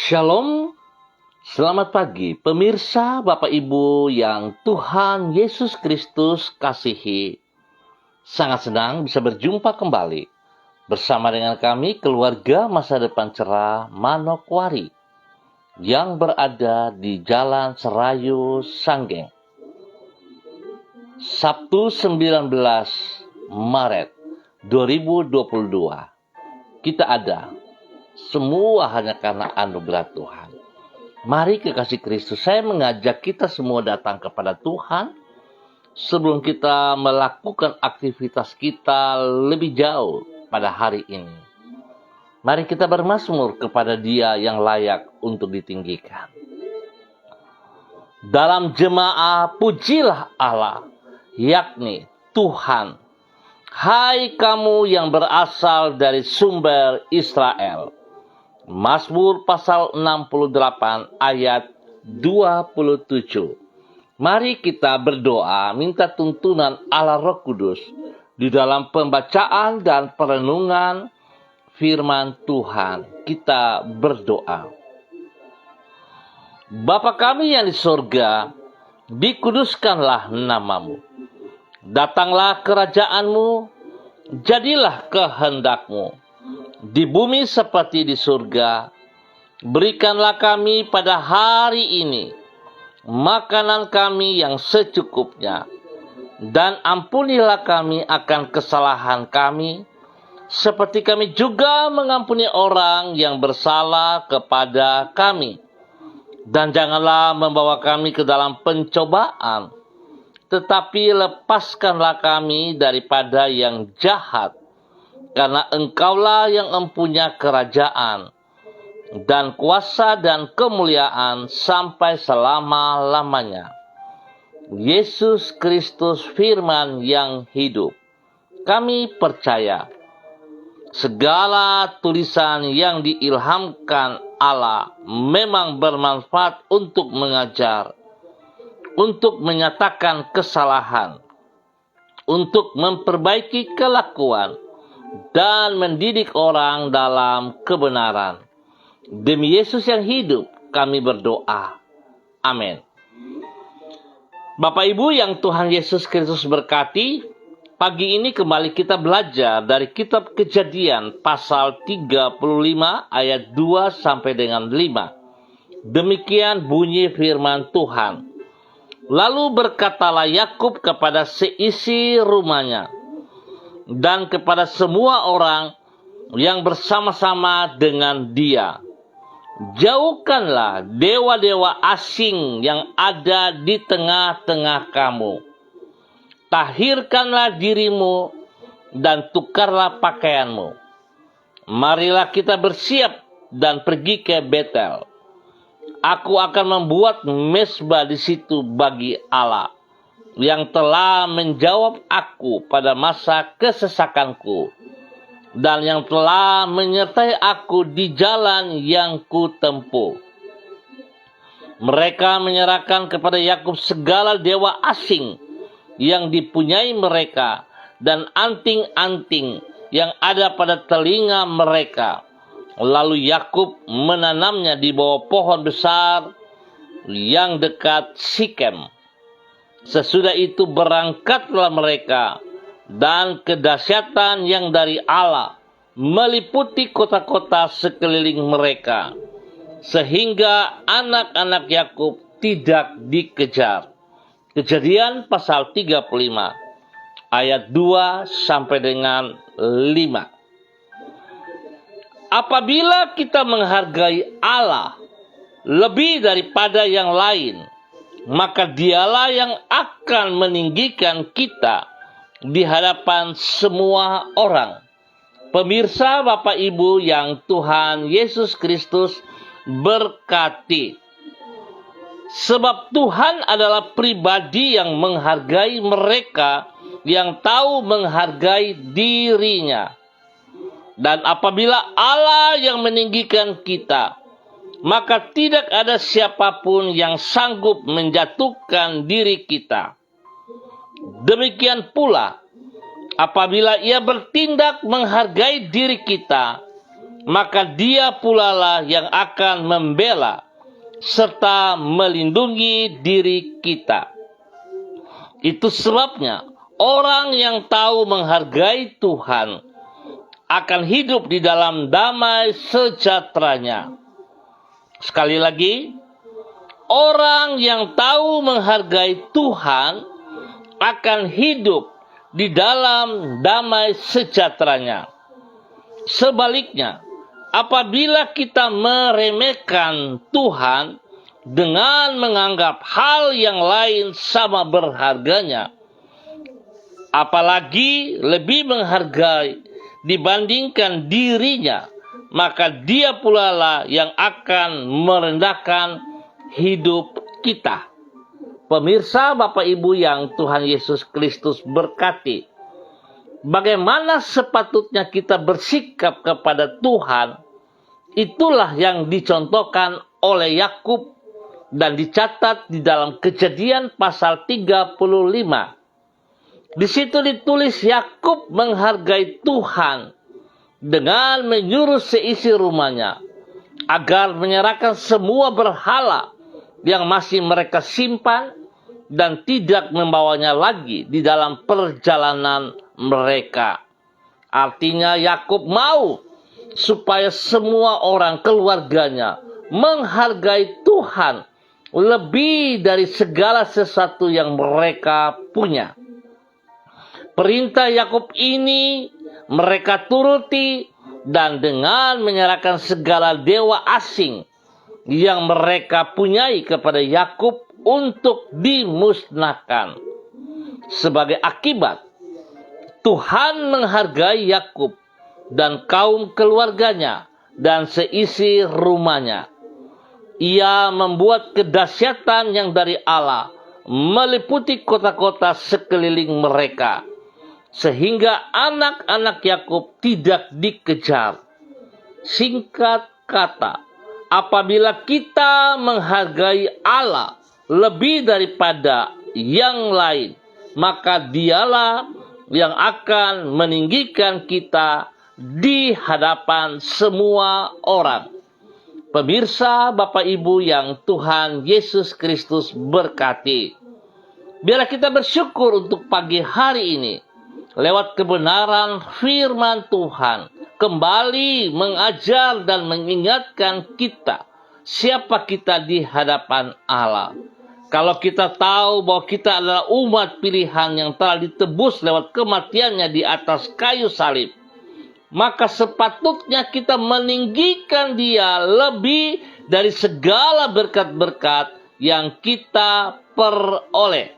Shalom, selamat pagi pemirsa Bapak Ibu yang Tuhan Yesus Kristus kasihi. Sangat senang bisa berjumpa kembali bersama dengan kami keluarga Masa Depan Cerah Manokwari yang berada di Jalan Serayu Sanggeng. Sabtu 19 Maret 2022. Kita ada semua hanya karena anugerah Tuhan. Mari kekasih Kristus, saya mengajak kita semua datang kepada Tuhan sebelum kita melakukan aktivitas kita lebih jauh pada hari ini. Mari kita bermazmur kepada Dia yang layak untuk ditinggikan. Dalam jemaah pujilah Allah, yakni Tuhan. Hai kamu yang berasal dari sumber Israel. Mazmur pasal 68 ayat 27. Mari kita berdoa minta tuntunan Allah Roh Kudus di dalam pembacaan dan perenungan firman Tuhan. Kita berdoa. Bapa kami yang di surga, dikuduskanlah namamu. Datanglah kerajaanmu, jadilah kehendakmu di bumi seperti di surga. Berikanlah kami pada hari ini makanan kami yang secukupnya, dan ampunilah kami akan kesalahan kami, seperti kami juga mengampuni orang yang bersalah kepada kami. Dan janganlah membawa kami ke dalam pencobaan, tetapi lepaskanlah kami daripada yang jahat. Karena Engkaulah yang mempunyai kerajaan dan kuasa dan kemuliaan sampai selama-lamanya. Yesus Kristus firman yang hidup. Kami percaya segala tulisan yang diilhamkan Allah memang bermanfaat untuk mengajar, untuk menyatakan kesalahan, untuk memperbaiki kelakuan, dan mendidik orang dalam kebenaran. Demi Yesus yang hidup, kami berdoa. Amin. Bapak Ibu yang Tuhan Yesus Kristus berkati, pagi ini kembali kita belajar dari kitab Kejadian pasal 35 ayat 2 sampai dengan 5. Demikian bunyi firman Tuhan. Lalu berkatalah Yakub kepada seisi rumahnya dan kepada semua orang yang bersama-sama dengan dia, jauhkanlah dewa-dewa asing yang ada di tengah-tengah kamu. Tahirkanlah dirimu dan tukarlah pakaianmu. Marilah kita bersiap dan pergi ke Betel. Aku akan membuat mezbah di situ bagi Allah yang telah menjawab aku pada masa kesesakanku, dan yang telah menyertai aku di jalan yang kutempuh. Mereka menyerahkan kepada Yakub segala dewa asing yang dipunyai mereka, dan anting-anting yang ada pada telinga mereka. Lalu Yakub menanamnya di bawah pohon besar yang dekat Sikem. Sesudah itu berangkatlah mereka, dan kedahsyatan yang dari Allah meliputi kota-kota sekeliling mereka, sehingga anak-anak Yakub tidak dikejar. Kejadian pasal 35 ayat 2 sampai dengan 5. Apabila kita menghargai Allah lebih daripada yang lain, maka Dialah yang akan meninggikan kita di hadapan semua orang. Pemirsa Bapak Ibu yang Tuhan Yesus Kristus berkati. Sebab Tuhan adalah pribadi yang menghargai mereka yang tahu menghargai dirinya. Dan apabila Allah yang meninggikan kita, maka tidak ada siapapun yang sanggup menjatuhkan diri kita. Demikian pula, apabila Ia bertindak menghargai diri kita, maka Dia pula lah yang akan membela serta melindungi diri kita. Itu sebabnya orang yang tahu menghargai Tuhan akan hidup di dalam damai sejahteranya. Sekali lagi, orang yang tahu menghargai Tuhan akan hidup di dalam damai sejahteranya. Sebaliknya, apabila kita meremehkan Tuhan dengan menganggap hal yang lain sama berharganya, apalagi lebih menghargai dibandingkan dirinya, maka Dia pula lah yang akan merendahkan hidup kita. Pemirsa, Bapak Ibu yang Tuhan Yesus Kristus berkati, bagaimana sepatutnya kita bersikap kepada Tuhan, itulah yang dicontohkan oleh Yakub dan dicatat di dalam Kejadian pasal 35. Di situ ditulis Yakub menghargai Tuhan dengan menyuruh seisi rumahnya agar menyerahkan semua berhala yang masih mereka simpan dan tidak membawanya lagi di dalam perjalanan mereka. Artinya Yakub mau supaya semua orang keluarganya menghargai Tuhan lebih dari segala sesuatu yang mereka punya. Perintah Yakub ini mereka turuti, dan dengan menyerahkan segala dewa asing yang mereka punyai kepada Yakub untuk dimusnahkan. Sebagai akibat, Tuhan menghargai Yakub dan kaum keluarganya dan seisi rumahnya. Ia membuat kedahsyatan yang dari Allah meliputi kota-kota sekeliling mereka, sehingga anak-anak Yakub tidak dikejar. Singkat kata, apabila kita menghargai Allah lebih daripada yang lain, maka Dialah yang akan meninggikan kita di hadapan semua orang. Pemirsa, Bapak Ibu yang Tuhan Yesus Kristus berkati, biarlah kita bersyukur untuk pagi hari ini. Lewat kebenaran firman Tuhan, kembali mengajar dan mengingatkan kita siapa kita di hadapan Allah. Kalau kita tahu bahwa kita adalah umat pilihan yang telah ditebus lewat kematiannya di atas kayu salib, maka sepatutnya kita meninggikan Dia lebih dari segala berkat-berkat yang kita peroleh.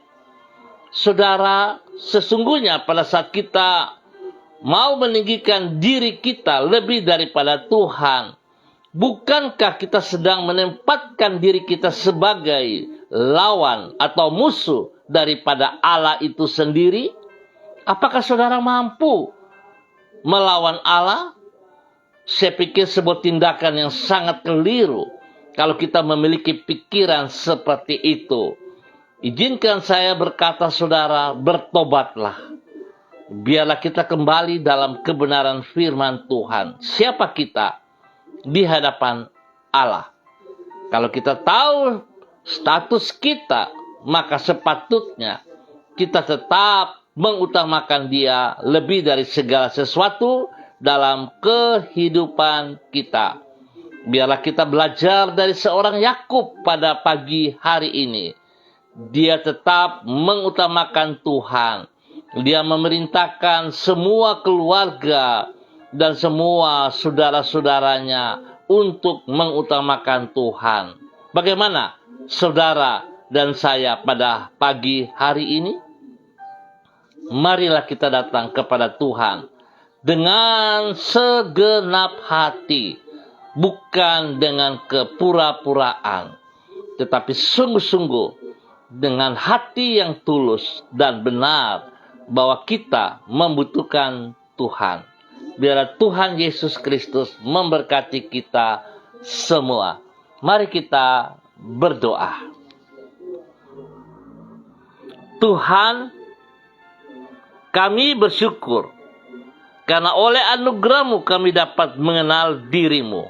Saudara, sesungguhnya pada saat kita mau meninggikan diri kita lebih daripada Tuhan, bukankah kita sedang menempatkan diri kita sebagai lawan atau musuh daripada Allah itu sendiri? Apakah saudara mampu melawan Allah? Saya pikir sebuah tindakan yang sangat keliru kalau kita memiliki pikiran seperti itu. Izinkan saya berkata, saudara, bertobatlah. Biarlah kita kembali dalam kebenaran firman Tuhan. Siapa kita di hadapan Allah? Kalau kita tahu status kita, maka sepatutnya kita tetap mengutamakan Dia lebih dari segala sesuatu dalam kehidupan kita. Biarlah kita belajar dari seorang Yakub pada pagi hari ini. Dia tetap mengutamakan Tuhan. Dia memerintahkan semua keluarga dan semua saudara-saudaranya untuk mengutamakan Tuhan. Bagaimana saudara dan saya pada pagi hari ini? Marilah kita datang kepada Tuhan dengan segenap hati, bukan dengan kepura-puraan, tetapi sungguh-sungguh dengan hati yang tulus dan benar bahwa kita membutuhkan Tuhan. Biarlah Tuhan Yesus Kristus memberkati kita semua. Mari kita berdoa. Tuhan, kami bersyukur karena oleh anugerah-Mu kami dapat mengenal diri-Mu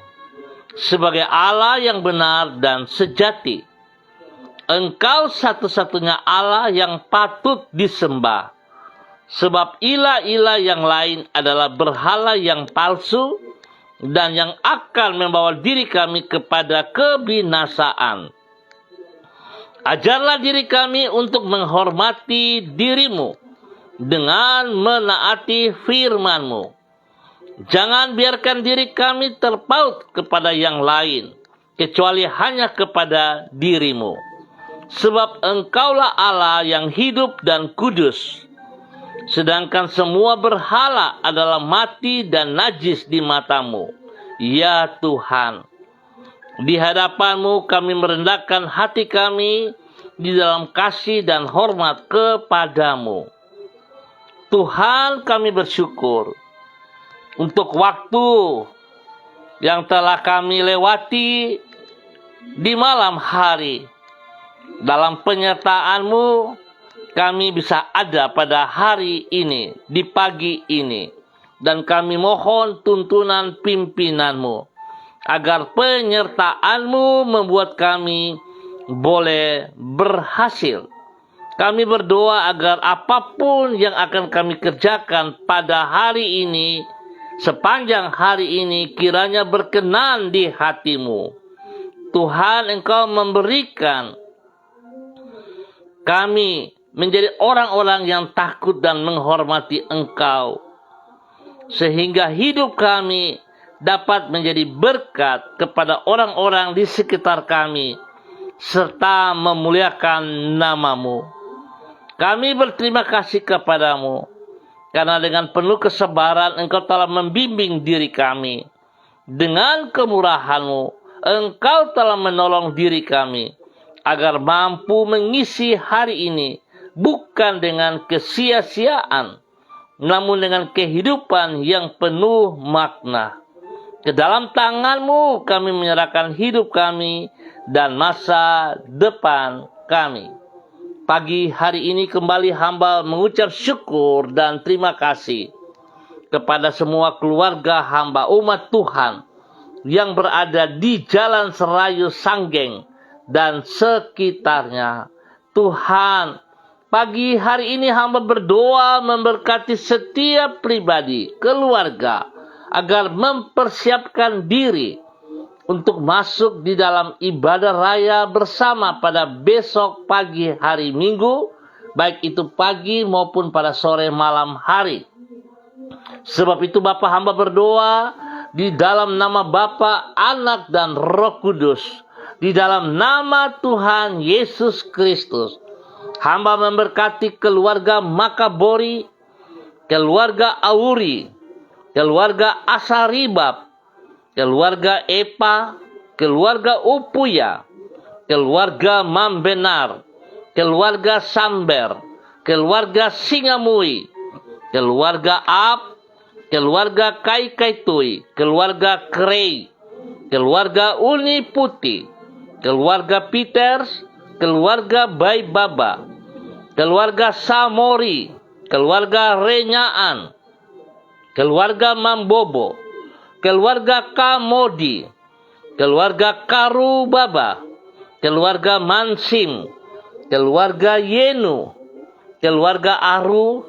sebagai Allah yang benar dan sejati. Engkau satu-satunya Allah yang patut disembah, sebab ilah-ilah yang lain adalah berhala yang palsu dan yang akan membawa diri kami kepada kebinasaan. Ajarlah diri kami untuk menghormati diri-Mu dengan menaati firman-Mu. Jangan biarkan diri kami terpaut kepada yang lain, kecuali hanya kepada diri-Mu. Sebab Engkaulah Allah yang hidup dan kudus, sedangkan semua berhala adalah mati dan najis di mata-Mu. Ya Tuhan, di hadapan-Mu kami merendahkan hati kami di dalam kasih dan hormat kepada-Mu. Tuhan, kami bersyukur untuk waktu yang telah kami lewati di malam hari. Dalam penyertaan-Mu kami bisa ada pada hari ini, di pagi ini. Dan kami mohon tuntunan pimpinan-Mu, agar penyertaan-Mu membuat kami boleh berhasil. Kami berdoa agar apapun yang akan kami kerjakan pada hari ini, sepanjang hari ini, kiranya berkenan di hati-Mu. Tuhan, Engkau memberikan kami menjadi orang-orang yang takut dan menghormati Engkau, sehingga hidup kami dapat menjadi berkat kepada orang-orang di sekitar kami, serta memuliakan nama-Mu. Kami berterima kasih kepada-Mu, karena dengan penuh kesabaran Engkau telah membimbing diri kami. Dengan kemurahan-Mu, Engkau telah menolong diri kami, agar mampu mengisi hari ini bukan dengan kesia-siaan, namun dengan kehidupan yang penuh makna. Ke dalam tangan-Mu kami menyerahkan hidup kami dan masa depan kami. Pagi hari ini kembali hamba mengucap syukur dan terima kasih kepada semua keluarga hamba umat Tuhan yang berada di Jalan Serayu Sanggeng dan sekitarnya. Tuhan, pagi hari ini hamba berdoa memberkati setiap pribadi, keluarga, agar mempersiapkan diri untuk masuk di dalam ibadah raya bersama pada besok pagi hari Minggu, baik itu pagi maupun pada sore malam hari. Sebab itu Bapa hamba berdoa di dalam nama Bapa, Anak, dan Roh Kudus, di dalam nama Tuhan Yesus Kristus, hamba memberkati keluarga Makabori, keluarga Auri, keluarga Asaribab, keluarga Epa, keluarga Upuya, keluarga Mambenar, keluarga Samber, keluarga Singamui, keluarga Ab, keluarga Kaikaitui, keluarga Krei, keluarga Uni Putih, keluarga Peters, keluarga Baibaba, keluarga Samori, keluarga Renyaan, keluarga Mambobo, keluarga Kamodi, keluarga Karubaba, keluarga Mansim, keluarga Yenu, keluarga Aru,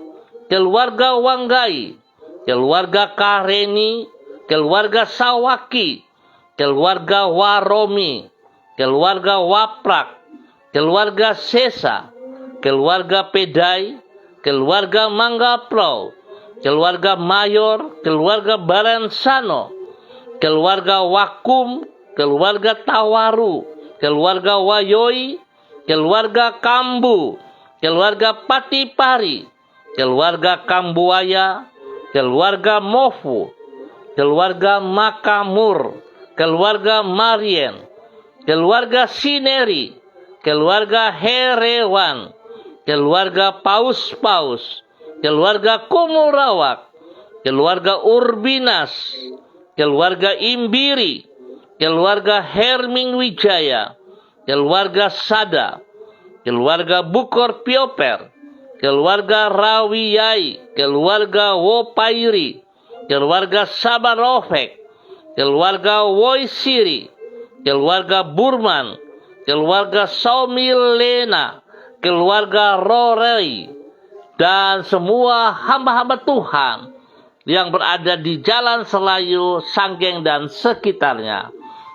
keluarga Wanggai, keluarga Kareni, keluarga Sawaki, keluarga Waromi, keluarga Waprak, keluarga Sesa, keluarga Pedai, keluarga Manggaplau, keluarga Mayor, keluarga Baransano, keluarga Wakum, keluarga Tawaru, keluarga Wayoi, keluarga Kambu, keluarga Patipari, keluarga Kambuaya, keluarga Mofu, keluarga Makamur, keluarga Marien, keluarga Sineri, keluarga Herewan, keluarga Paus-Paus, keluarga Kumurawak, keluarga Urbinas, keluarga Imbiri, keluarga Herming Wijaya, keluarga Sada, keluarga Bukor Pioper, keluarga Rawiyai, keluarga Wopairi, keluarga Sabarovek, keluarga Woisiri, keluarga Burman, keluarga Saumilena, keluarga Rorei, dan semua hamba-hamba Tuhan yang berada di Jalan Selayu, Sanggeng, dan sekitarnya.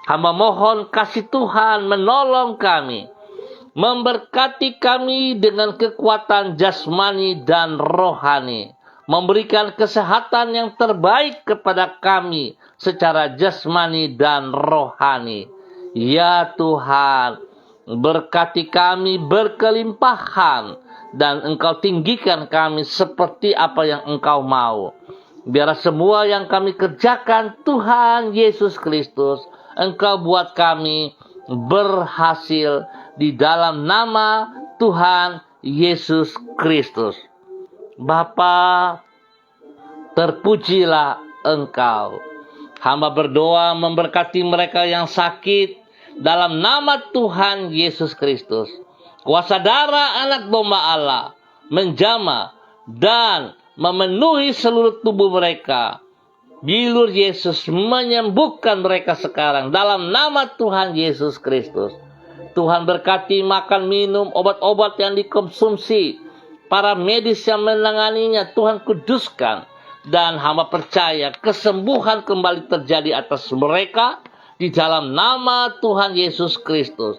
Hamba mohon kasih Tuhan menolong kami, memberkati kami dengan kekuatan jasmani dan rohani, memberikan kesehatan yang terbaik kepada kami secara jasmani dan rohani. Ya Tuhan, berkati kami berkelimpahan, dan Engkau tinggikan kami seperti apa yang Engkau mau. Biarlah semua yang kami kerjakan, Tuhan Yesus Kristus, Engkau buat kami berhasil di dalam nama Tuhan Yesus Kristus. Bapa, terpujilah Engkau. Hamba berdoa memberkati mereka yang sakit dalam nama Tuhan Yesus Kristus. Kuasa darah anak domba Allah menjamah dan memenuhi seluruh tubuh mereka. Bilur Yesus menyembuhkan mereka sekarang dalam nama Tuhan Yesus Kristus. Tuhan berkati makan minum obat-obat yang dikonsumsi, para medis yang menanganinya Tuhan kuduskan, dan hamba percaya kesembuhan kembali terjadi atas mereka di dalam nama Tuhan Yesus Kristus.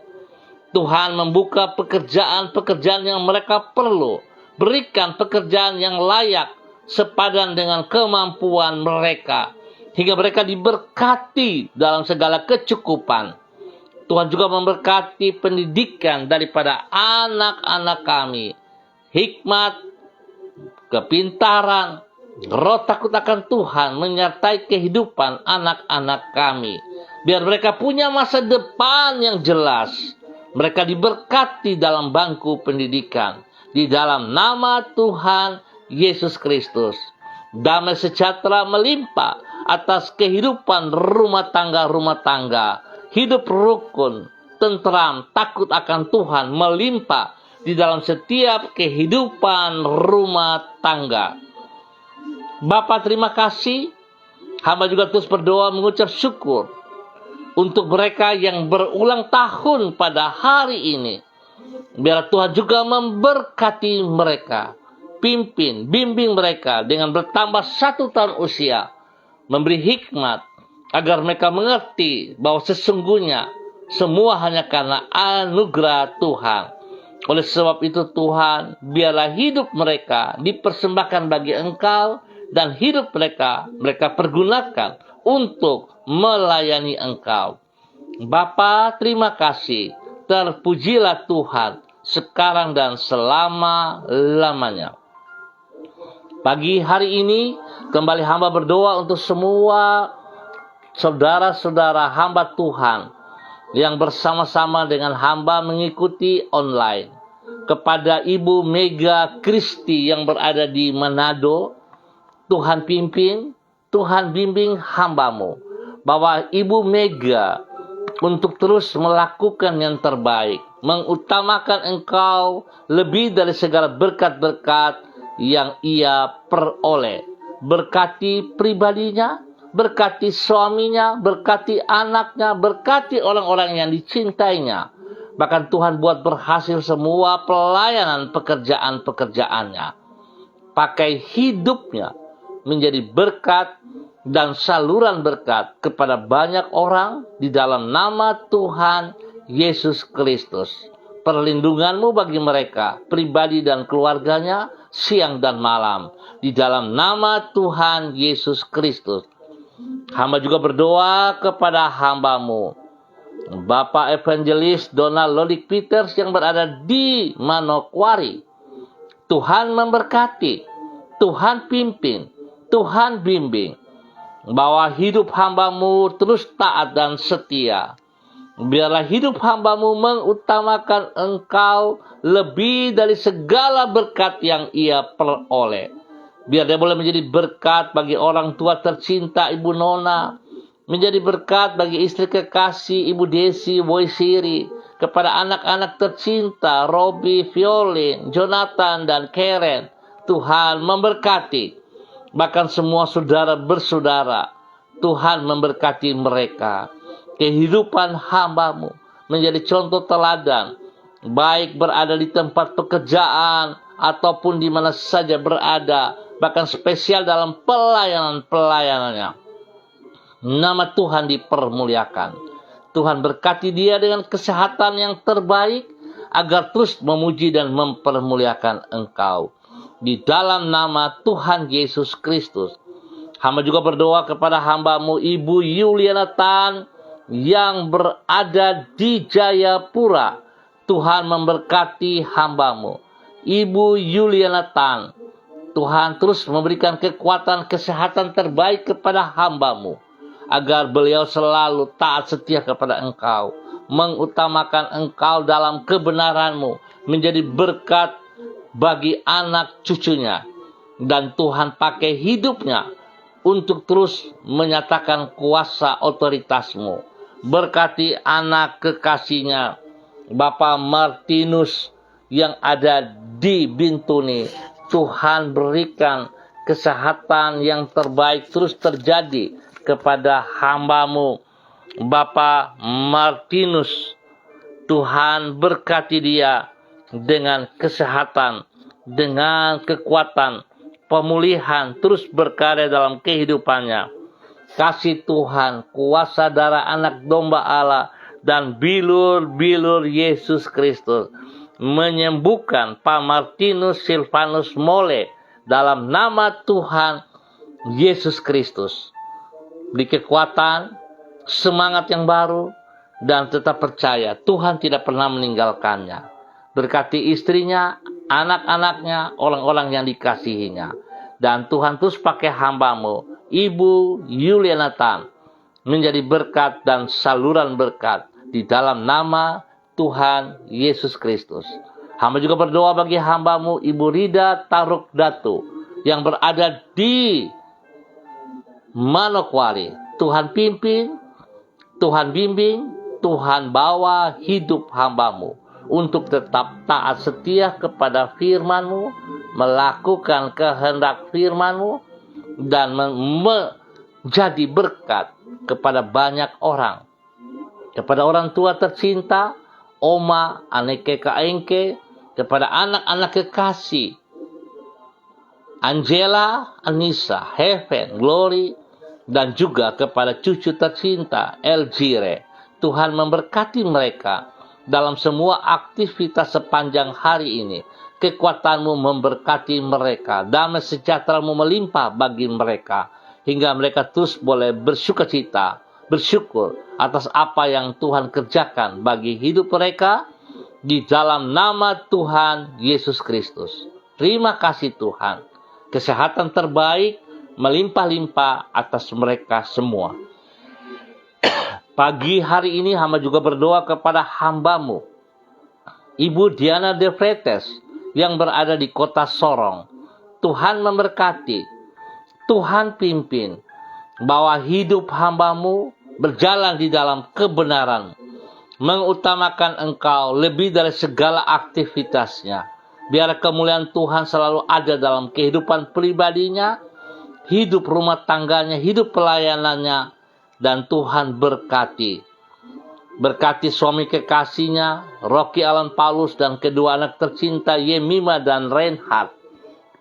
Tuhan membuka pekerjaan-pekerjaan yang mereka perlu, berikan pekerjaan yang layak sepadan dengan kemampuan mereka, hingga mereka diberkati dalam segala kecukupan. Tuhan juga memberkati pendidikan daripada anak-anak kami, hikmat, kepintaran, roh takut akan Tuhan menyertai kehidupan anak-anak kami. Biar mereka punya masa depan yang jelas. Mereka diberkati dalam bangku pendidikan. Di dalam nama Tuhan Yesus Kristus. Damai sejahtera melimpah atas kehidupan rumah tangga. Hidup rukun, tentram, takut akan Tuhan melimpah di dalam setiap kehidupan rumah tangga. Bapa, terima kasih. Hamba juga terus berdoa mengucap syukur untuk mereka yang berulang tahun pada hari ini. Biar Tuhan juga memberkati mereka, pimpin, bimbing mereka dengan bertambah 1 tahun usia, memberi hikmat agar mereka mengerti bahwa sesungguhnya semua hanya karena anugerah Tuhan. Oleh sebab itu Tuhan, biarlah hidup mereka dipersembahkan bagi Engkau, dan hidup mereka pergunakan untuk melayani Engkau. Bapa, terima kasih. Terpujilah Tuhan sekarang dan selama-lamanya. Pagi hari ini kembali hamba berdoa untuk semua saudara-saudara hamba Tuhan yang bersama-sama dengan hamba mengikuti online. Kepada Ibu Mega Kristi yang berada di Manado, Tuhan pimpin, Tuhan bimbing hamba-Mu, bahwa Ibu Mega untuk terus melakukan yang terbaik, mengutamakan Engkau lebih dari segala berkat-berkat yang ia peroleh. Berkati pribadinya, berkati suaminya, berkati anaknya, berkati orang-orang yang dicintainya. Bahkan Tuhan buat berhasil semua pelayanan pekerjaan-pekerjaannya. Pakai hidupnya menjadi berkat dan saluran berkat kepada banyak orang di dalam nama Tuhan Yesus Kristus. Perlindungan-Mu bagi mereka, pribadi dan keluarganya, siang dan malam. Di dalam nama Tuhan Yesus Kristus. Hamba juga berdoa kepada hamba-Mu, Bapak Evangelis Donald Lodik Peters yang berada di Manokwari. Tuhan memberkati, Tuhan pimpin, Tuhan bimbing, bahwa hidup hamba-Mu terus taat dan setia. Biarlah hidup hamba-Mu mengutamakan Engkau lebih dari segala berkat yang ia peroleh. Biar dia boleh menjadi berkat bagi orang tua tercinta Ibu Nona, menjadi berkat bagi istri kekasih Ibu Desi Woisiri, kepada anak-anak tercinta Robi, Violin, Jonathan, dan Karen. Tuhan memberkati. bahkan semua saudara bersaudara. Tuhan memberkati mereka. Kehidupan hamba-Mu menjadi contoh teladan, baik berada di tempat pekerjaan ataupun di mana saja berada, bahkan spesial dalam pelayanannya. Nama Tuhan dipermuliakan. Tuhan berkati dia dengan kesehatan yang terbaik, agar terus memuji dan mempermuliakan Engkau. Di dalam nama Tuhan Yesus Kristus, hamba juga berdoa kepada hamba-Mu Ibu Yuliana Tan yang berada di Jayapura. Tuhan memberkati hamba-Mu Ibu Yuliana Tan. Tuhan terus memberikan kekuatan kesehatan terbaik kepada hamba-Mu, agar beliau selalu taat setia kepada Engkau, mengutamakan Engkau dalam kebenaran-Mu, menjadi berkat bagi anak cucunya. Dan Tuhan pakai hidupnya untuk terus menyatakan kuasa otoritas-Mu. Berkati anak kekasihnya, Bapak Martinus yang ada di Bintuni. Tuhan berikan kesehatan yang terbaik terus terjadi kepada hamba-Mu Bapak Martinus. Tuhan berkati dia dengan kesehatan, dengan kekuatan, pemulihan terus berkarya dalam kehidupannya. Kasih Tuhan, kuasa darah anak domba Allah dan bilur-bilur Yesus Kristus menyembuhkan Pak Martinus Silvanus Mole dalam nama Tuhan Yesus Kristus. Beri kekuatan, semangat yang baru, dan tetap percaya Tuhan tidak pernah meninggalkannya. Berkati istrinya, anak-anaknya, orang-orang yang dikasihinya. Dan Tuhan terus pakai hamba-Mu Ibu Yuliana Tan menjadi berkat dan saluran berkat di dalam nama Tuhan Yesus Kristus. Hamba juga berdoa bagi hamba-Mu Ibu Rida Taruk Datu yang berada di Manokwari. Tuhan pimpin, Tuhan bimbing, Tuhan bawa hidup hamba-Mu untuk tetap taat setia kepada firman-Mu, melakukan kehendak firman-Mu, dan menjadi berkat kepada banyak orang. Kepada orang tua tercinta, Oma, Aneke Kaengke, kepada anak-anak kekasih, Angela, Anissa, Heaven, Glory, dan juga kepada cucu tercinta, Elgire. Tuhan memberkati mereka dalam semua aktivitas sepanjang hari ini. Kekuatan-Mu memberkati mereka, damai sejahtera-Mu melimpah bagi mereka, hingga mereka terus boleh bersukacita, bersyukur atas apa yang Tuhan kerjakan bagi hidup mereka di dalam nama Tuhan Yesus Kristus. Terima kasih Tuhan, kesehatan terbaik melimpah-limpah atas mereka semua. Pagi hari ini hamba juga berdoa kepada hamba-Mu Ibu Diana De Fretes yang berada di kota Sorong. Tuhan memberkati, Tuhan pimpin, bahwa hidup hamba-Mu berjalan di dalam kebenaran, mengutamakan Engkau lebih dari segala aktivitasnya. Biar kemuliaan Tuhan selalu ada dalam kehidupan pribadinya, hidup rumah tangganya, hidup pelayanannya, dan Tuhan berkati. Berkati suami kekasihnya, Rocky Alan Paulus, dan kedua anak tercinta Yemima dan Reinhard.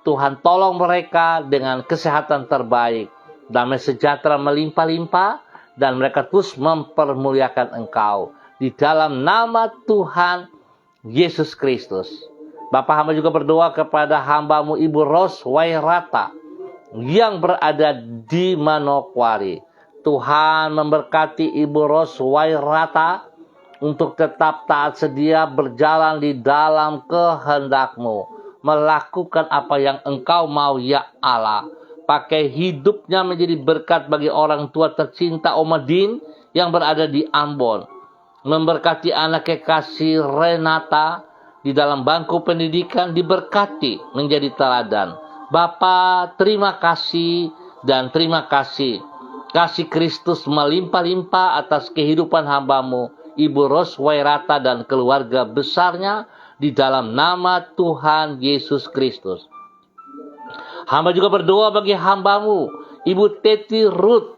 Tuhan tolong mereka dengan kesehatan terbaik, damai sejahtera melimpah-limpah, dan mereka terus mempermuliakan Engkau. Di dalam nama Tuhan Yesus Kristus. Bapak hamba juga berdoa kepada hamba-Mu Ibu Ros Wairata yang berada di Manokwari. Tuhan memberkati Ibu Ros Wairata untuk tetap taat sedia berjalan di dalam kehendak-Mu, melakukan apa yang Engkau mau ya Allah. Pakai hidupnya menjadi berkat bagi orang tua tercinta Omadin yang berada di Ambon. Memberkati anak kekasih Renata di dalam bangku pendidikan, diberkati menjadi teladan. Bapa, terima kasih dan terima kasih. Kasih Kristus melimpah-limpah atas kehidupan hamba-Mu Ibu Ros Wairata dan keluarga besarnya di dalam nama Tuhan Yesus Kristus. Hamba juga berdoa bagi hambamu, Ibu Teti Ruth,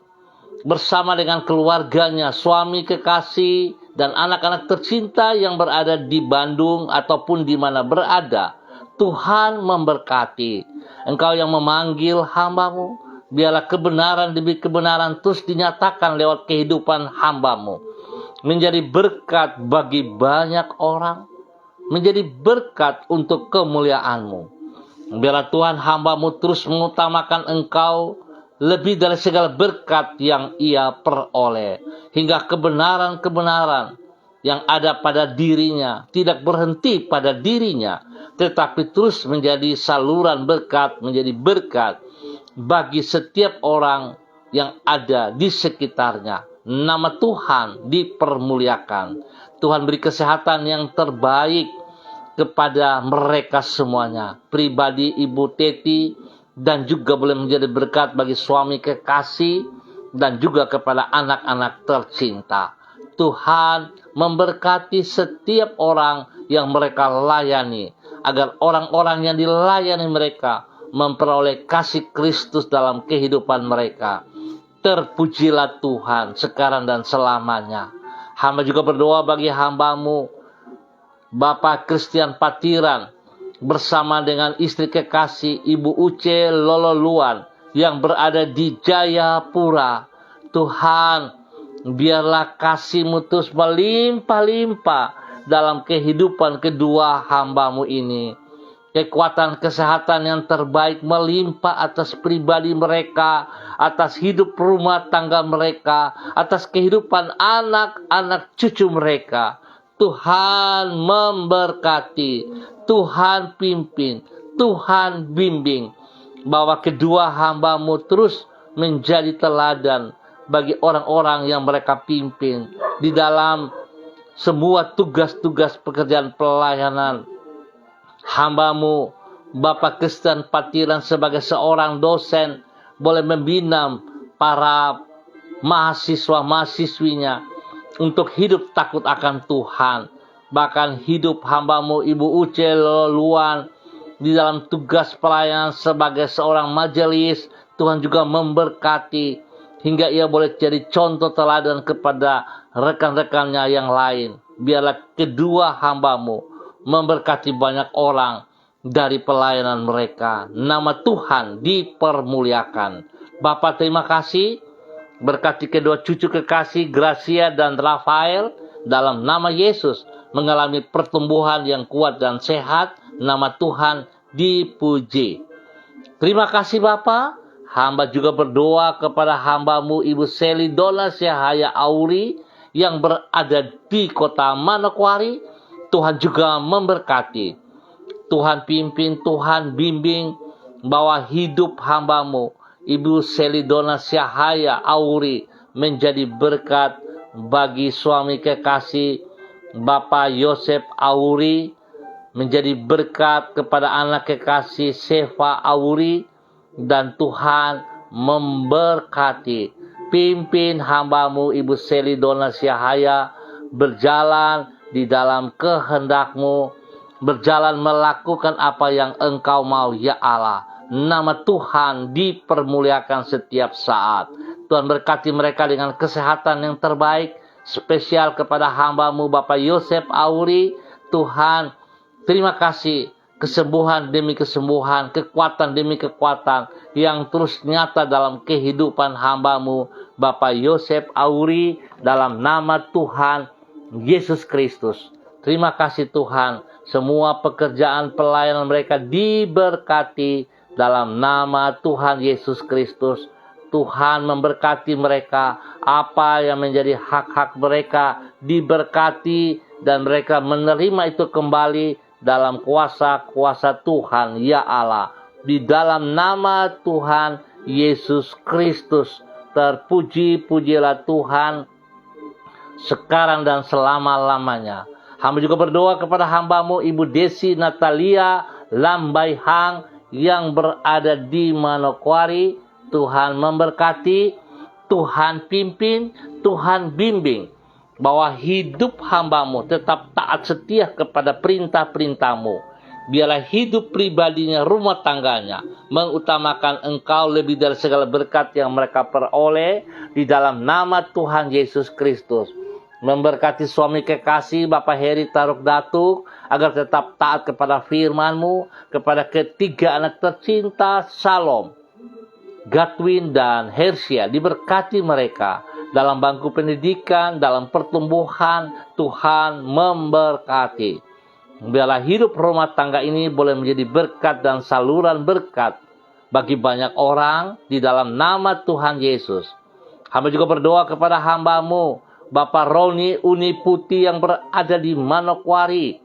bersama dengan keluarganya, suami kekasih, dan anak-anak tercinta yang berada di Bandung ataupun di mana berada. Tuhan memberkati. Engkau yang memanggil hambamu, biarlah kebenaran demi kebenaran terus dinyatakan lewat kehidupan hambamu. Menjadi berkat bagi banyak orang, menjadi berkat untuk kemuliaan-Mu. Biarlah Tuhan hambamu terus mengutamakan Engkau lebih dari segala berkat yang ia peroleh. Hingga kebenaran-kebenaran yang ada pada dirinya tidak berhenti pada dirinya, tetapi terus menjadi saluran berkat, menjadi berkat bagi setiap orang yang ada di sekitarnya. Nama Tuhan dipermuliakan. Tuhan beri kesehatan yang terbaik kepada mereka semuanya. Pribadi Ibu Teti, dan juga boleh menjadi berkat bagi suami kekasih, dan juga kepada anak-anak tercinta. Tuhan memberkati setiap orang yang mereka layani, agar orang-orang yang dilayani mereka memperoleh kasih Kristus dalam kehidupan mereka. Terpujilah Tuhan sekarang dan selamanya. Hamba juga berdoa bagi hambamu, Bapak Christian Patiran, bersama dengan istri kekasih Ibu Uce Lololuan yang berada di Jayapura. Tuhan, biarlah kasih-Mu terus melimpah-limpah dalam kehidupan kedua hambamu ini. Kekuatan kesehatan yang terbaik melimpah atas pribadi mereka, atas hidup rumah tangga mereka, atas kehidupan anak-anak cucu mereka. Tuhan memberkati, Tuhan pimpin, Tuhan bimbing, bahwa kedua hambamu terus menjadi teladan bagi orang-orang yang mereka pimpin di dalam semua tugas-tugas pekerjaan pelayanan. Hambamu, Bapak Christian Patiran, sebagai seorang dosen, boleh membina para mahasiswa-mahasiswinya untuk hidup takut akan Tuhan. Bahkan hidup hambamu Ibu Uce Loluan di dalam tugas pelayanan sebagai seorang majelis, Tuhan juga memberkati hingga ia boleh jadi contoh teladan kepada rekan-rekannya yang lain. Biarlah kedua hambamu memberkati banyak orang dari pelayanan mereka. Nama Tuhan dipermuliakan. Bapa, terima kasih. Berkati kedua cucu kekasih Gracia dan Rafael dalam nama Yesus, mengalami pertumbuhan yang kuat dan sehat. Nama Tuhan dipuji. Terima kasih Bapa. Hamba juga berdoa kepada hambamu Ibu Seli Dona Syahaya Auri yang berada di kota Manokwari. Tuhan juga memberkati. Tuhan pimpin, Tuhan bimbing, bahwa hidup hambamu Ibu Seli Dona Syahaya Auri menjadi berkat bagi suami kekasih Bapak Yosef Auri, menjadi berkat kepada anak kekasih Seva Auri, dan Tuhan memberkati. Pimpin hambamu Ibu Seli Dona Syahaya berjalan di dalam kehendak-Mu, berjalan melakukan apa yang Engkau mau, ya Allah. Nama Tuhan dipermuliakan setiap saat. Tuhan berkati mereka dengan kesehatan yang terbaik, spesial kepada hambamu Bapak Yosef Auri. Tuhan, terima kasih, kesembuhan demi kesembuhan, kekuatan demi kekuatan yang terus nyata dalam kehidupan hambamu Bapak Yosef Auri, dalam nama Tuhan Yesus Kristus. Terima kasih Tuhan. Semua pekerjaan pelayanan mereka diberkati dalam nama Tuhan Yesus Kristus. Tuhan memberkati mereka. Apa yang menjadi hak-hak mereka diberkati, dan mereka menerima itu kembali dalam kuasa-kuasa Tuhan, ya Allah. Di dalam nama Tuhan Yesus Kristus. Terpuji-pujilah Tuhan sekarang dan selama-lamanya. Hamba juga berdoa kepada hambamu Ibu Desi Natalia Lambaihang yang berada di Manokwari. Tuhan memberkati, Tuhan pimpin, Tuhan bimbing, bahwa hidup hambamu tetap taat setia kepada perintah-perintah-Mu. Biarlah hidup pribadinya, rumah tangganya, mengutamakan Engkau lebih dari segala berkat yang mereka peroleh di dalam nama Tuhan Yesus Kristus. Memberkati suami kekasih Bapak Heri Taruk Datuk, agar tetap taat kepada firman-Mu, kepada ketiga anak tercinta, Salom, Gatwin, dan Hersia. Diberkati mereka dalam bangku pendidikan, dalam pertumbuhan. Tuhan memberkati. Biarlah hidup rumah tangga ini boleh menjadi berkat dan saluran berkat bagi banyak orang di dalam nama Tuhan Yesus. Hamba juga berdoa kepada hamba-Mu, Bapak Roni Uni Putih yang berada di Manokwari.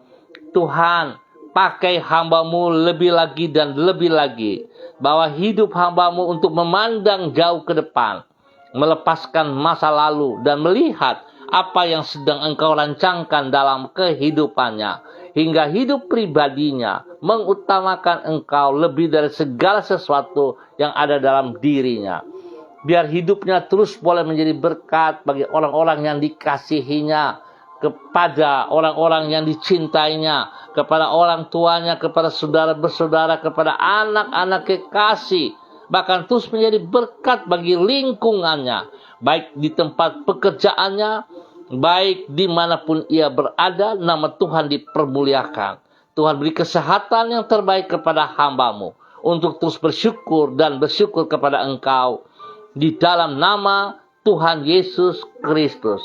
Tuhan, pakai hamba-Mu lebih lagi dan lebih lagi. Bawa hidup hamba-Mu untuk memandang jauh ke depan, melepaskan masa lalu dan melihat apa yang sedang Engkau rancangkan dalam kehidupannya. Hingga hidup pribadinya mengutamakan Engkau lebih dari segala sesuatu yang ada dalam dirinya. Biar hidupnya terus boleh menjadi berkat bagi orang-orang yang dikasihinya, kepada orang-orang yang dicintainya, kepada orang tuanya, kepada saudara bersaudara, kepada anak-anak kekasih. Bahkan terus menjadi berkat bagi lingkungannya, baik di tempat pekerjaannya, baik dimanapun ia berada. Nama Tuhan dipermuliakan. Tuhan beri kesehatan yang terbaik kepada hamba-Mu untuk terus bersyukur dan bersyukur kepada Engkau di dalam nama Tuhan Yesus Kristus.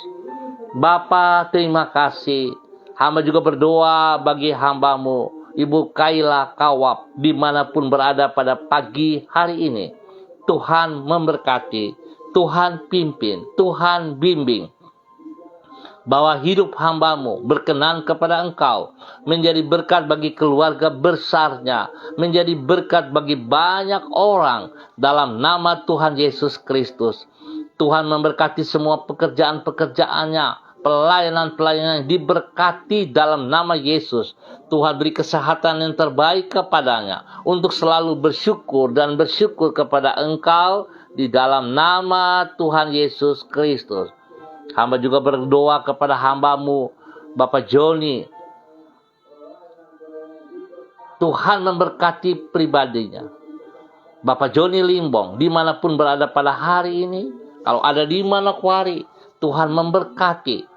Bapa, terima kasih. Hamba juga berdoa bagi hamba-Mu, Ibu Kaila Kawap, dimanapun berada pada pagi hari ini. Tuhan memberkati, Tuhan pimpin, Tuhan bimbing. Bahwa hidup hamba-Mu berkenan kepada Engkau, menjadi berkat bagi keluarga besarnya, menjadi berkat bagi banyak orang dalam nama Tuhan Yesus Kristus. Tuhan memberkati semua pekerjaan-pekerjaannya, pelayanan-pelayanan diberkati dalam nama Yesus. Tuhan beri kesehatan yang terbaik kepadanya untuk selalu bersyukur dan bersyukur kepada Engkau di dalam nama Tuhan Yesus Kristus. Hamba juga berdoa kepada hamba-Mu, Bapak Joni. Tuhan memberkati pribadinya. Bapak Joni Limbong, dimanapun berada pada hari ini, kalau ada di Manokwari, Tuhan memberkati.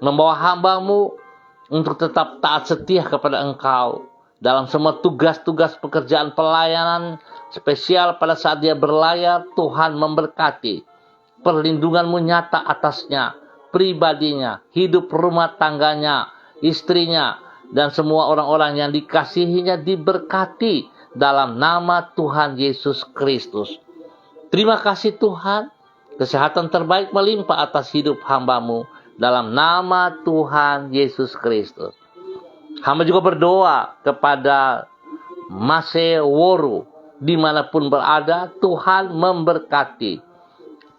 Membawa hamba-Mu untuk tetap taat setia kepada Engkau dalam semua tugas-tugas pekerjaan pelayanan spesial pada saat dia berlayar. Tuhan memberkati. Perlindungan-Mu nyata atasnya, pribadinya, hidup rumah tangganya, istrinya, dan semua orang-orang yang dikasihinya diberkati dalam nama Tuhan Yesus Kristus. Terima kasih Tuhan, kesehatan terbaik melimpah atas hidup hamba-Mu dalam nama Tuhan Yesus Kristus. Hamba juga berdoa kepada Mase Woru, dimanapun berada. Tuhan memberkati,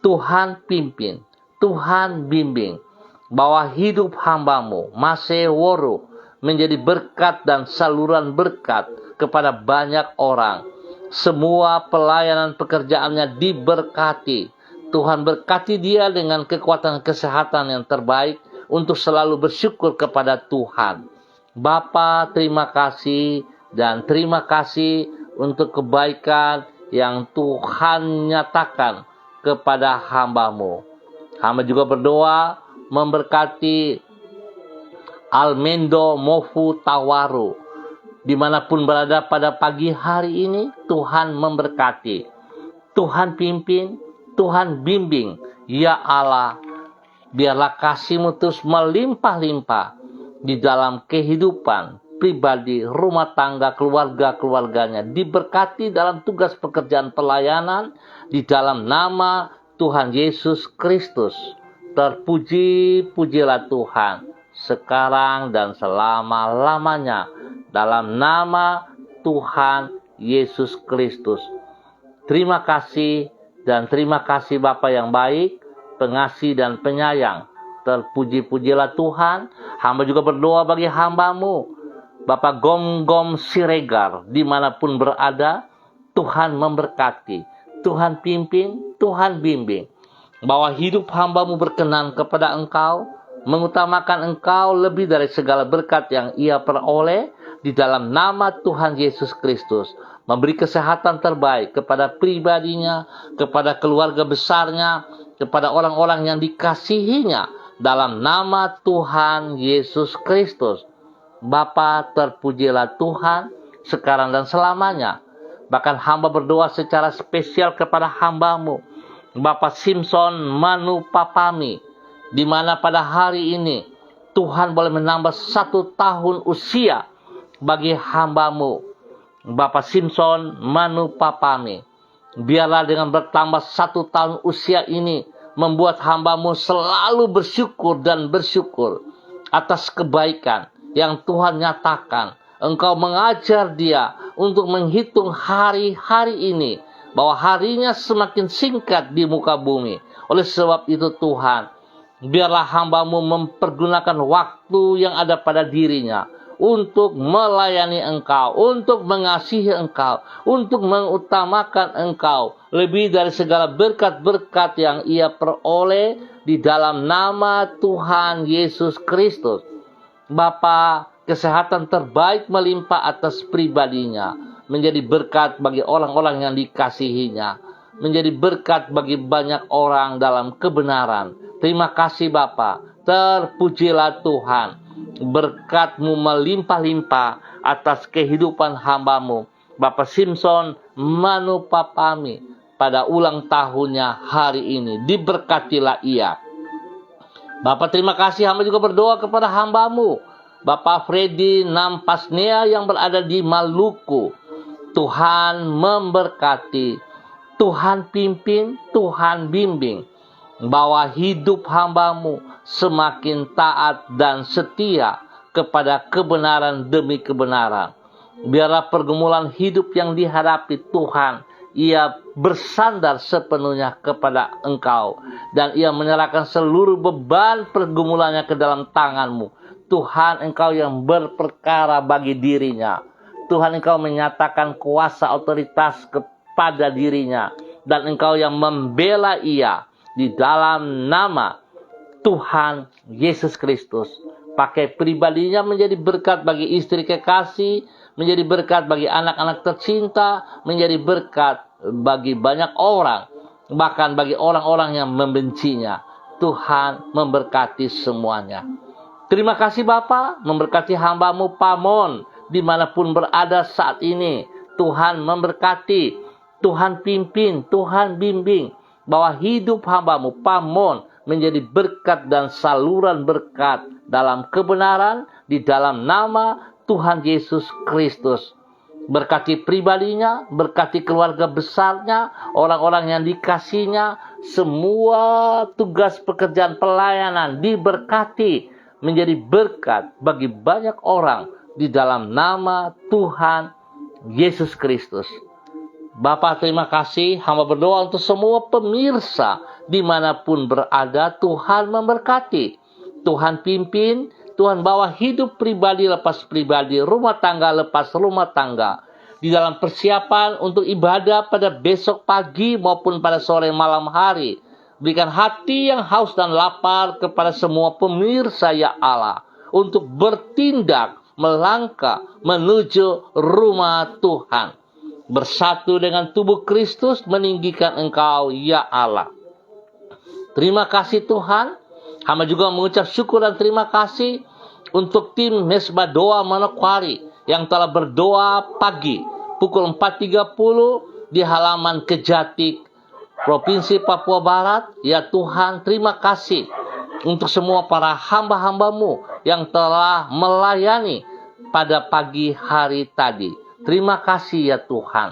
Tuhan pimpin, Tuhan bimbing. Bahwa hidup hamba-Mu, Mase Woru, menjadi berkat dan saluran berkat kepada banyak orang. Semua pelayanan pekerjaannya diberkati. Tuhan berkati dia dengan kekuatan kesehatan yang terbaik untuk selalu bersyukur kepada Tuhan. Bapa, terima kasih dan terima kasih untuk kebaikan yang Tuhan nyatakan kepada hamba-Mu. Hamba juga berdoa memberkati Almendo Mofu Tawaru, dimanapun berada pada pagi hari ini. Tuhan memberkati, Tuhan pimpin, Tuhan bimbing. Ya Allah, biarlah kasih-Mu terus melimpah-limpah di dalam kehidupan pribadi, rumah tangga, keluarga-keluarganya. Diberkati dalam tugas pekerjaan pelayanan di dalam nama Tuhan Yesus Kristus. Terpuji-pujilah Tuhan sekarang dan selama-lamanya dalam nama Tuhan Yesus Kristus. Terima kasih dan terima kasih Bapa yang baik, pengasih dan penyayang. Terpuji-pujilah Tuhan. Hamba juga berdoa bagi hamba-Mu, Bapak Gom-Gom Siregar, dimanapun berada. Tuhan memberkati, Tuhan pimpin, Tuhan bimbing. Bahwa hidup hamba-Mu berkenan kepada Engkau, mengutamakan Engkau lebih dari segala berkat yang ia peroleh di dalam nama Tuhan Yesus Kristus. Memberi kesehatan terbaik kepada pribadinya, kepada keluarga besarnya, kepada orang-orang yang dikasihinya, dalam nama Tuhan Yesus Kristus. Bapa, terpujilah Tuhan sekarang dan selamanya. Bahkan hamba berdoa secara spesial kepada hamba-Mu, Bapak Simpson Manu Papami, di mana pada hari ini Tuhan boleh menambah 1 tahun usia bagi hamba-Mu, Bapak Simpson Manu Papami. Biarlah dengan bertambah 1 tahun usia ini membuat hamba-Mu selalu bersyukur dan bersyukur atas kebaikan yang Tuhan nyatakan. Engkau mengajar dia untuk menghitung hari-hari ini, bahwa harinya semakin singkat di muka bumi. Oleh sebab itu Tuhan, biarlah hamba-Mu mempergunakan waktu yang ada pada dirinya untuk melayani Engkau, untuk mengasihi Engkau, untuk mengutamakan Engkau lebih dari segala berkat-berkat yang ia peroleh di dalam nama Tuhan Yesus Kristus. Bapa, kesehatan terbaik melimpah atas pribadinya, menjadi berkat bagi orang-orang yang dikasihinya, menjadi berkat bagi banyak orang dalam kebenaran. Terima kasih Bapa, terpujilah Tuhan. Berkat-Mu melimpah-limpah atas kehidupan hamba-Mu, Bapak Simpson Manu Papami, pada ulang tahunnya hari ini. Diberkatilah ia. Bapak, terima kasih, hamba juga berdoa kepada hamba-Mu, Bapak Freddy Nampasnea yang berada di Maluku. Tuhan memberkati, Tuhan pimpin, Tuhan bimbing, bahwa hidup hamba-Mu semakin taat dan setia kepada kebenaran demi kebenaran. Biarlah pergumulan hidup yang dihadapi Tuhan, ia bersandar sepenuhnya kepada Engkau, dan ia menyerahkan seluruh beban pergumulannya ke dalam tangan-Mu. Tuhan, Engkau yang berperkara bagi dirinya. Tuhan, Engkau menyatakan kuasa otoritas kepada dirinya, dan Engkau yang membela ia di dalam nama Tuhan Yesus Kristus. Pakai pribadinya menjadi berkat bagi istri kekasih, menjadi berkat bagi anak-anak tercinta, menjadi berkat bagi banyak orang, bahkan bagi orang-orang yang membencinya. Tuhan memberkati semuanya. Terima kasih Bapa, memberkati hamba-Mu Pamon dimanapun berada saat ini. Tuhan memberkati, Tuhan pimpin, Tuhan bimbing, bahwa hidup hamba-Mu Pamon menjadi berkat dan saluran berkat dalam kebenaran di dalam nama Tuhan Yesus Kristus. Berkati pribadinya, berkati keluarga besarnya, orang-orang yang dikasihnya, semua tugas pekerjaan pelayanan diberkati menjadi berkat bagi banyak orang di dalam nama Tuhan Yesus Kristus. Bapak, terima kasih, hamba berdoa untuk semua pemirsa dimanapun berada. Tuhan memberkati, Tuhan pimpin, Tuhan bawa hidup pribadi lepas pribadi, rumah tangga lepas rumah tangga, di dalam persiapan untuk ibadah pada besok pagi maupun pada sore malam hari. Berikan hati yang haus dan lapar kepada semua pemirsa ya Allah, untuk bertindak, melangkah menuju rumah Tuhan, bersatu dengan tubuh Kristus meninggikan Engkau ya Allah. Terima kasih Tuhan. Hamba juga mengucap syukur dan terima kasih untuk tim Mesbah Doa Manokwari yang telah berdoa pagi pukul 4.30 di halaman Kejatik, Provinsi Papua Barat. Ya Tuhan, terima kasih untuk semua para hamba-hamba-Mu yang telah melayani pada pagi hari tadi. Terima kasih ya Tuhan.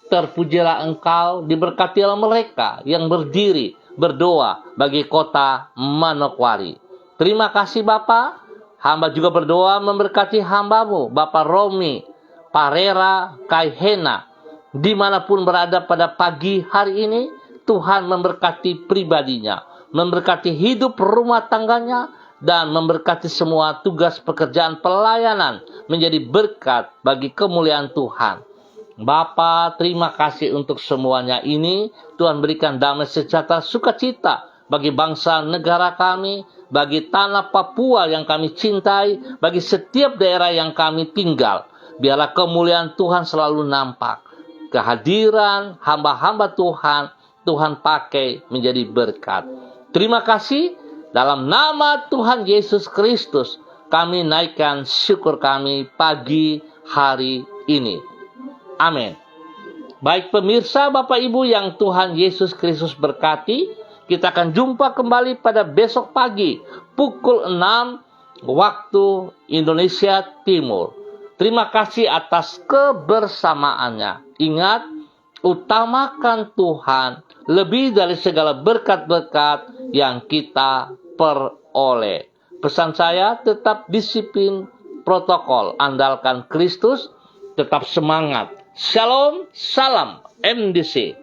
Terpujilah Engkau, diberkatilah mereka yang berdiri berdoa bagi kota Manokwari. Terima kasih Bapa. Hamba juga berdoa memberkati hamba-Mu, Bapak Romi Parera Kaihena, dimanapun berada pada pagi hari ini. Tuhan memberkati pribadinya, memberkati hidup rumah tangganya, dan memberkati semua tugas pekerjaan pelayanan menjadi berkat bagi kemuliaan Tuhan. Bapa, terima kasih untuk semuanya ini. Tuhan berikan damai sejahtera sukacita bagi bangsa negara kami, bagi tanah Papua yang kami cintai, bagi setiap daerah yang kami tinggal. Biarlah kemuliaan Tuhan selalu nampak. Kehadiran hamba-hamba Tuhan, Tuhan pakai menjadi berkat. Terima kasih, dalam nama Tuhan Yesus Kristus, kami naikkan syukur kami pagi hari ini. Amin. Baik pemirsa, Bapak Ibu yang Tuhan Yesus Kristus berkati, kita akan jumpa kembali pada besok pagi, pukul 6 waktu Indonesia Timur. Terima kasih atas kebersamaannya. Ingat, utamakan Tuhan lebih dari segala berkat-berkat yang kita peroleh. Pesan saya, tetap disiplin protokol, andalkan Kristus, tetap semangat. Shalom, salam MDC.